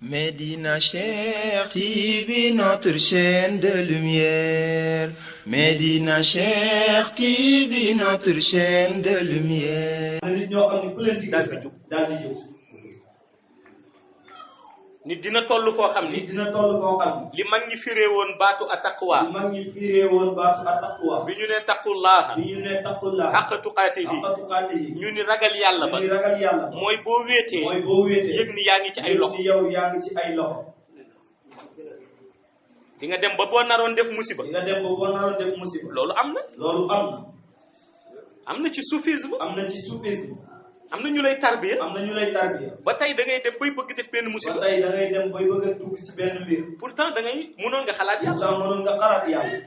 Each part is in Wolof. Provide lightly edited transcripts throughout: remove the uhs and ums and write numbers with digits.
Médina Cheikh TV, notre chaîne de lumière. Médina Cheikh TV, notre chaîne de lumière. nit ñoo xam ne fu leen di gis daal di jóg. nit dina toll foo xam ni nit dina toll foo xam li mag ñi firee woon baatu attaqwa li mag ñi firee woon baatu attaqwa bi ñu ne taqullaha bi ñu ne taqullah haqqa tuqaatihi ñu ni ragal yàlla ba ñu ragal yàlla mooy boo wéetee mooy boo wéetee yëg ni yaa ngi ci ay loxo ni yow yaa ngi ci ay loxo di nga dem ba boo naroon def musiba di nga dem ba boo naroon def musiba loolu am na am na ci soufisme am na ci soufisme am na ñu lay tarbiya am na ñu lay tarbiya ba tey da ngay dem bay bëgg def benn musiba ba tey da ngay dem bay bëgg a dugg ci benn mbir pourtant da ngay mënoon nga xalaat yàlla pourtant mënoon nga xalaat yàlla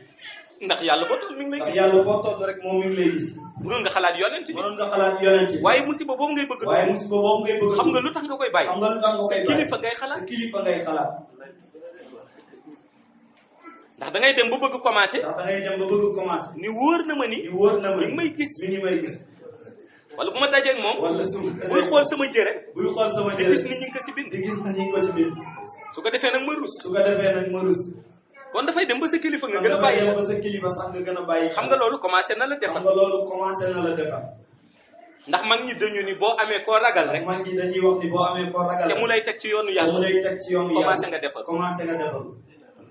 ndax yàlla boo toll mi ngi lay gis yàlla boo toll rek moom mi ngi lay gis mënoon nga xalaat yonent bi mënoon nga xalaat yonent bi waaye musiba boobu ngay bëgg waaye musiba boobu ngay bëgg xam nga lu tax nga koy bàyyi xam nga lu tax nga koy bàyyi kilifa ngay xalaat kilifa ngay xalaat ndax da ngay dem ba bëgg commencé ndax da ngay dem ba bëgg commencé ni wóor na ma ni wóor na ma mi ngi may gis mi ngi may gis wala bu ma dajeeg moom wala su buy xool sama jëre buy xool sama di jërë gis ni ñu ngi ko si bind di gis na ñu ngi ko ci bind su ko defee nag ma rus su ko defee nag ma rus kon dafay dem ba sa kilifa nga kon gën a bàyyi dafay dem ba sa kilifa sax nga gën a bàyyi xam nga loolu commencé na la xam defal nga loolu commencé na la defal ndax mag ñi dañu ni boo amee koo ragal rek mag ñi dañuy wax ni boo amee koo ragal te mu lay teg ci yoonu mu yàlla lay teg ci yoonu yàlla commencé nga defal commencé nga defal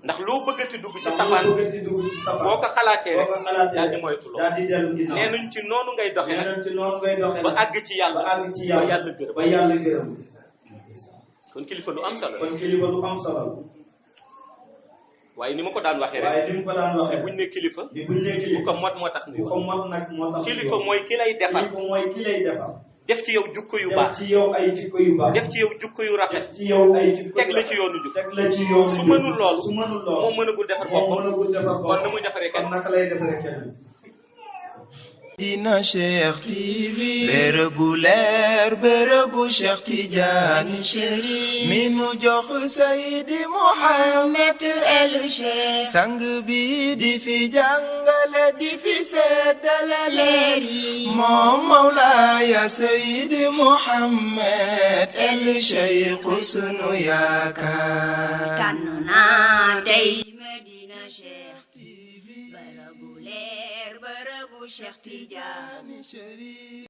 ndax loo bëggati dugg ci ndax safaan boo bëggati dugg ci safaan boo ko xalaatee boo rek ko xalaatee daal di moytuloo daal di dellu ginnaaw nee nañ ci noonu ngay doxee nee nag nañ ci noonu ngay doxee ba àgg ci yàlla ba àgg ci ba yàlla yàlla gërëm ba yàlla gërëm kon kilifa lu am solo kon kilifa lu am solo waaye ni ma ko daan waxee waaye rek ni mu ko daan waxee buñ ne kilifa ni buñ ne bu kilifa ko mot moo tax muy bu ko wax mot nag moo tax kilifa mooy ki lay defal kilifa mooy ki lay defal def ci yow jukko yu def baax ci yow ay jikko yu baax def ci yow jukko yu rafet def ci yow ay jikko teg la ci yoonu jub teg la ci yoonu su mënul loolu su mënul loolu moom mënagul defar moom boppam mënagul defar kon na muy defaree kon kenn naka lay defaree keneen Médina Cheikh TV, bërëbu leer bërëbu Cheikh Tidiane Chérif mi nu jox Seydi Mouhamed El Cheikh sang bi di fi jàngale di fi seddale leer yi moom Mawlaaya Seydi Mouhamed El Cheikh sunu yaakaar tànn naa tey Médina Cheikh TV bërëbu leer bërëbu Cheikh Tidiane Chérif